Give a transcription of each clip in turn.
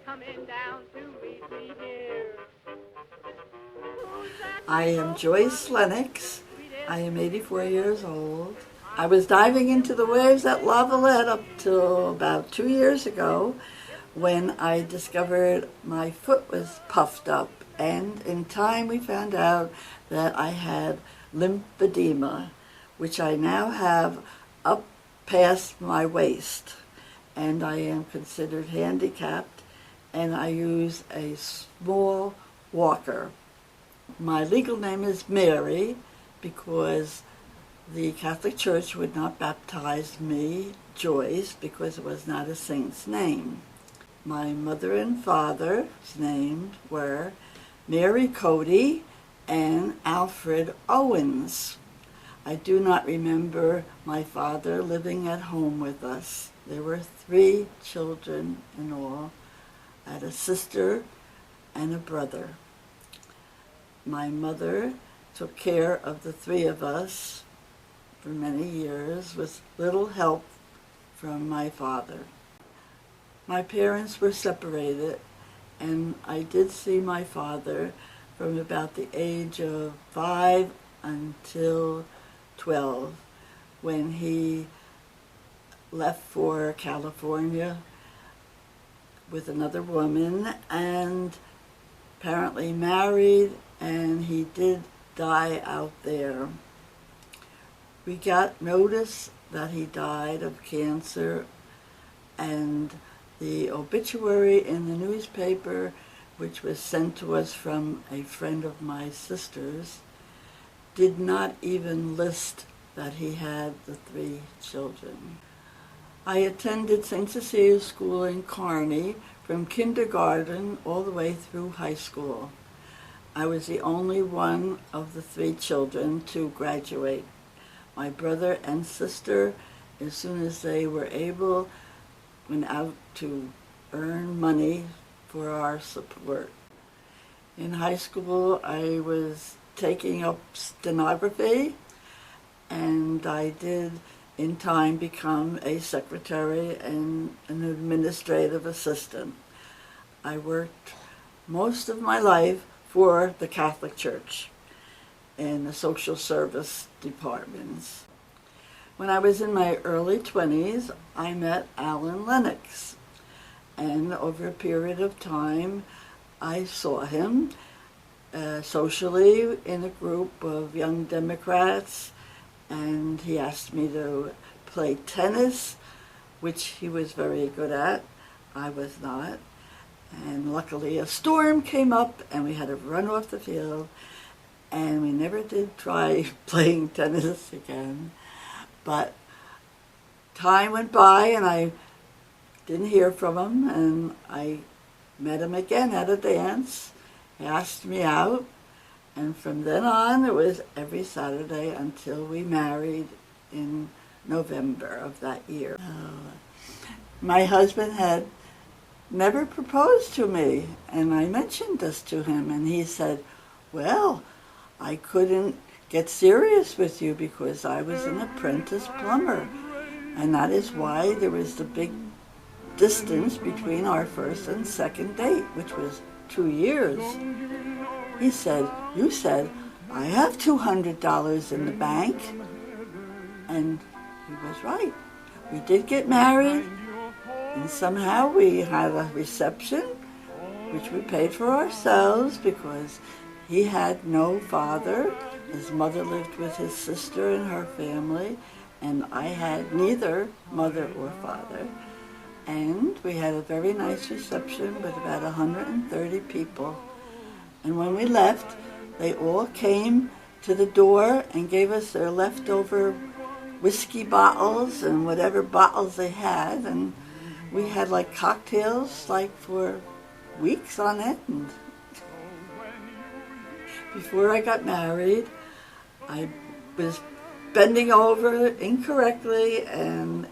coming down to meet me here. I am Joyce Lennox. I am 84 years old. I was diving into the waves at Lavalette up till about 2 years ago when I discovered my foot was puffed up, and in time we found out that I had lymphedema, which I now have up past my waist, and I am considered handicapped, and I use a small walker. My legal name is Mary because the Catholic Church would not baptize me, Joyce, because it was not a saint's name. My mother and father's names were Mary Cody and Alfred Owens. I do not remember my father living at home with us. There were 3 children in all. I had a sister and a brother. My mother took care of the 3 of us for many years with little help from my father. My parents were separated, and I did see my father from about the age of 5 until 12, when he left for California with another woman and apparently married, and he did die out there. We got notice that he died of cancer, and the obituary in the newspaper, which was sent to us from a friend of my sister's, did not even list that he had the 3 children. I attended St. Cecilia's School in Kearney from kindergarten all the way through high school. I was the only one of the 3 children to graduate. My brother and sister, as soon as they were able, went out to earn money for our support. In high school, I was taking up stenography, and I did in time become a secretary and an administrative assistant. I worked most of my life for the Catholic Church in the social service departments. When I was in my early 20s, I met Alan Lennox, and over a period of time, I saw him socially in a group of young Democrats, and he asked me to play tennis, which he was very good at. I was not. And luckily a storm came up and we had to run off the field, and we never did try playing tennis again. But time went by and I didn't hear from him, and I met him again at a dance. He asked me out, and from then on it was every Saturday until we married in November of that year. My husband had never proposed to me, and I mentioned this to him, and he said, well, I couldn't get serious with you because I was an apprentice plumber, and that is why there was the big distance between our first and second date, which was 2 years. He said, you said, I have $200 in the bank, and he was right. We did get married, and somehow we had a reception, which we paid for ourselves because he had no father. His mother lived with his sister and her family, and I had neither mother or father. And we had a very nice reception with about 130 people. And when we left, they all came to the door and gave us their leftover whiskey bottles and whatever bottles they had, and we had like cocktails like for weeks on it. And before I got married, I was bending over incorrectly and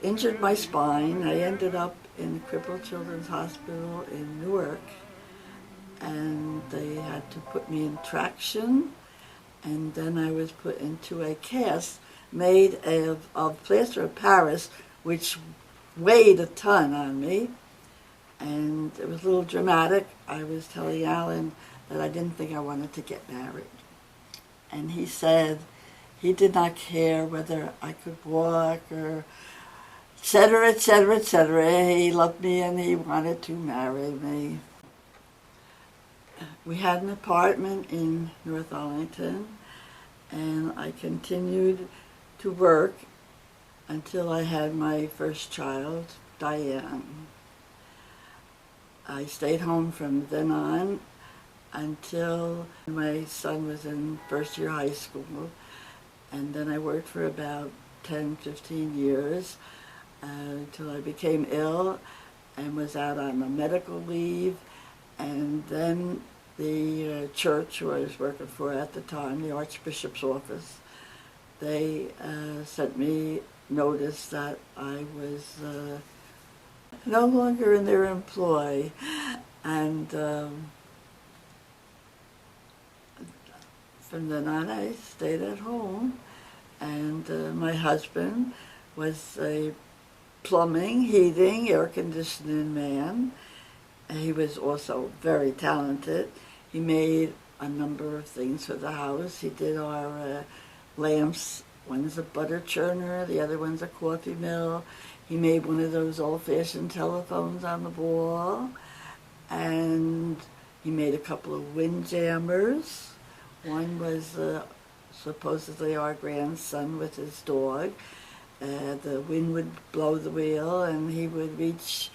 injured my spine. I ended up in Crippled Children's Hospital in Newark, and they had to put me in traction, and then I was put into a cast made of plaster of Paris, which weighed a ton on me, and it was a little dramatic. I was telling Alan that I didn't think I wanted to get married. And he said he did not care whether I could walk or et cetera, et cetera, et cetera. He loved me and he wanted to marry me. We had an apartment in North Arlington, and I continued to work until I had my first child, Diane. I stayed home from then on until my son was in first year high school, and then I worked for about 10, 15 years until I became ill and was out on a medical leave, and then the church who I was working for at the time, the Archbishop's office, they sent me notice that I was no longer in their employ, and from then on I stayed at home, and my husband was a plumbing, heating, air conditioning man. He was also very talented. He made a number of things for the house. He did our lamps. One's a butter churner, the other one's a coffee mill. He made one of those old-fashioned telephones on the wall. And he made a couple of wind jammers. One was supposedly our grandson with his dog. The wind would blow the wheel and he would reach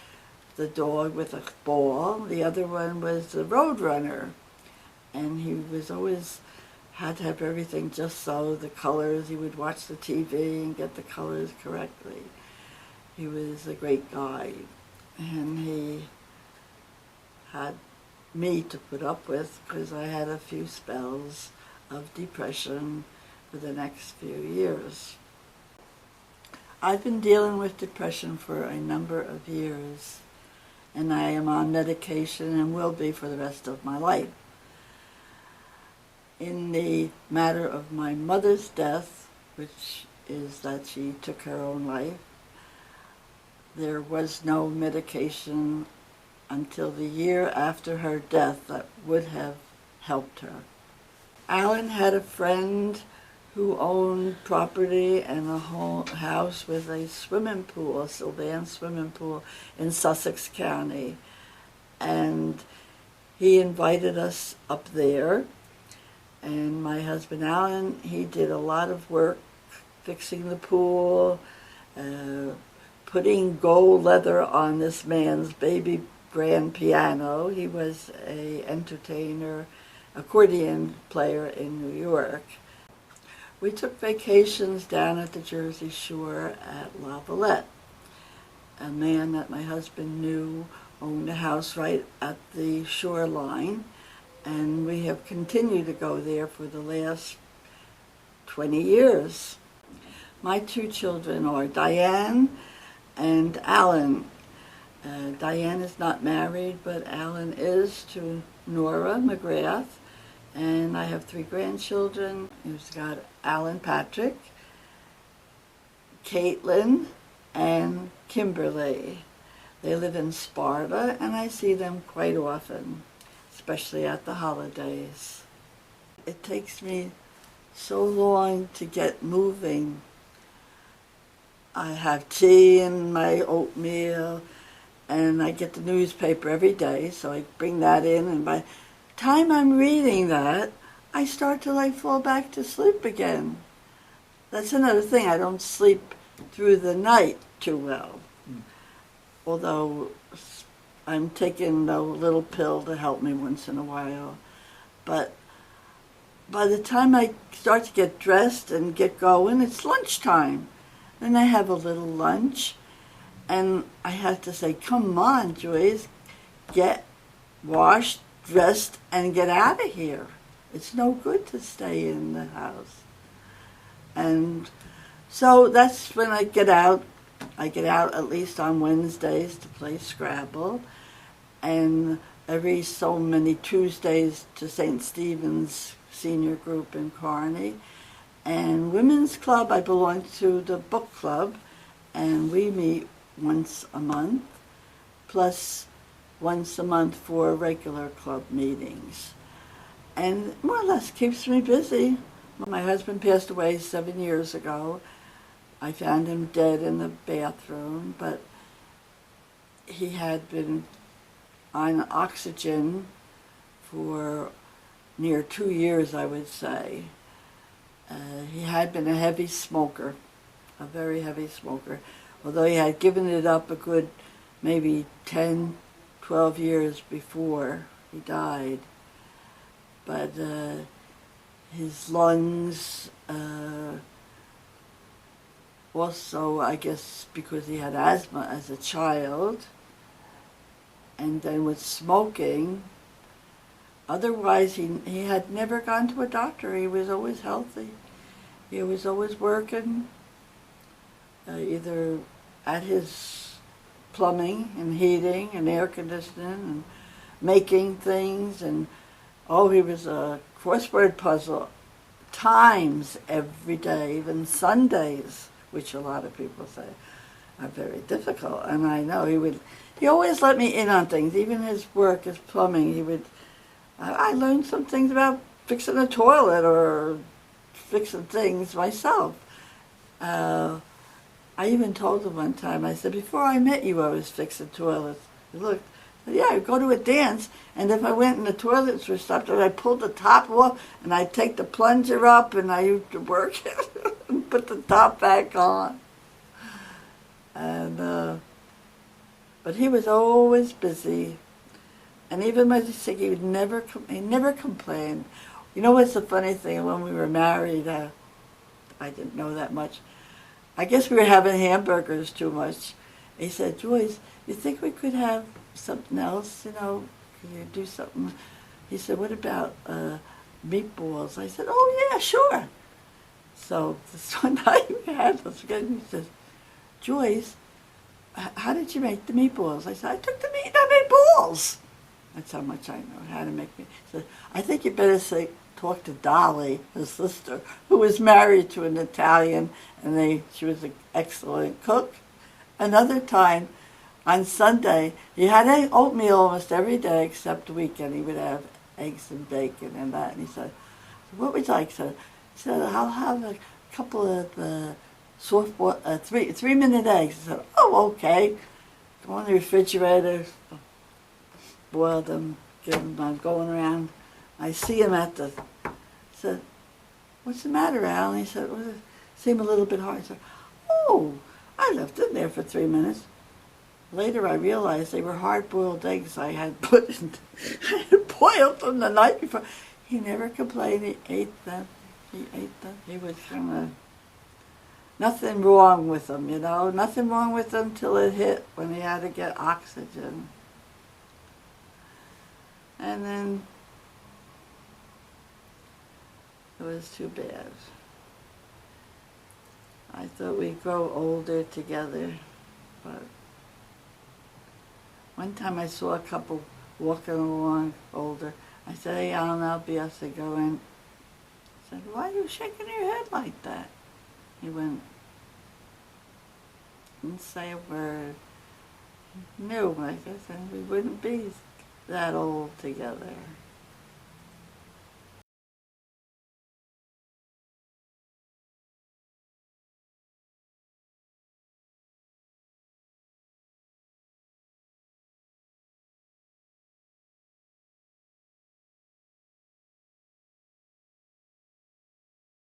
the dog with a ball. The other one was the road runner. And he was always had to have everything just so, the colors. He would watch the TV and get the colors correctly. He was a great guy. And he had me to put up with because I had a few spells of depression for the next few years. I've been dealing with depression for a number of years, and I am on medication and will be for the rest of my life. In the matter of my mother's death, which is that she took her own life, there was no medication until the year after her death that would have helped her. Alan had a friend who owned property and a whole house with a swimming pool, a Sylvan swimming pool in Sussex County. And he invited us up there. And my husband Alan, he did a lot of work fixing the pool, putting gold leather on this man's baby grand piano. He was an entertainer, accordion player in New York. We took vacations down at the Jersey Shore at La Valette. A man that my husband knew owned a house right at the shoreline, and we have continued to go there for the last 20 years. My two children are Diane and Alan. Diane is not married, but Alan is, to Nora McGrath. And I have 3 grandchildren. We've got Alan Patrick, Caitlin, and Kimberly. They live in Sparta, and I see them quite often, especially at the holidays. It takes me so long to get moving. I have tea and my oatmeal, and I get the newspaper every day, so I bring that in, and by the time I'm reading that, I start to fall back to sleep again. That's another thing, I don't sleep through the night too well. Although I'm taking a little pill to help me once in a while. But by the time I start to get dressed and get going, it's lunchtime. Then I have a little lunch, and I have to say, come on, Joyce, get washed, dressed, and get out of here. It's no good to stay in the house. And so that's when I get out. I get out at least on Wednesdays to play Scrabble, and every so many Tuesdays to St. Stephen's Senior Group in Kearney. And Women's Club, I belong to the book club, and we meet once a month. Plus, once a month for regular club meetings. And more or less keeps me busy. When my husband passed away 7 years ago, I found him dead in the bathroom, but he had been on oxygen for near 2 years, I would say. He had been a heavy smoker, a very heavy smoker, although he had given it up a good maybe 10, 12 years before he died. But his lungs, also, I guess because he had asthma as a child, and then with smoking, otherwise he had never gone to a doctor. He was always healthy. He was always working, either at his plumbing and heating and air conditioning and making things. And he was a crossword puzzle times every day, even Sundays, which a lot of people say are very difficult. And I know he always let me in on things, even his work, his plumbing. I learned some things about fixing a toilet or fixing things myself. I even told him one time, I said, before I met you, I was fixing toilets. He looked, yeah, I'd go to a dance, and if I went and the toilets were stopped, I'd pull the top off, and I'd take the plunger up, and I used to work it and put the top back on. And but he was always busy, and even when he was sick, he never complained. You know what's the funny thing? When we were married, I didn't know that much. I guess we were having hamburgers too much. He said, Joyce, you think we could have something else, Could you do something? He said, what about meatballs? I said, oh, yeah, sure. So this one night we had this again. He says, Joyce, how did you make the meatballs? I said, I took the meat and I made balls. That's how much I know how to make meat. He said, I think you better talk to Dolly, his sister, who was married to an Italian, and she was an excellent cook. Another time, on Sunday, he had oatmeal almost every day except the weekend. He would have eggs and bacon and that. And he said, what would you like? He said, I'll have a couple of soft, 3-minute eggs. I said, oh, okay. Go in the refrigerator, boil them, give them, I'm going around. I see him I said, what's the matter, Al? And he said, well, it seemed a little bit hard. I said, oh, I left them there for 3 minutes. Later I realized they were hard-boiled eggs I had boiled them the night before. He never complained. He ate them. He was kind of, nothing wrong with them, Nothing wrong with them till it hit when he had to get oxygen. And then it was too bad. I thought we'd grow older together, but one time I saw a couple walking along older. I said, hey, Alan, I'll be us to go in. I said, why are you shaking your head like that? He went, didn't say a word. Knew, I guess, and we wouldn't be that old together.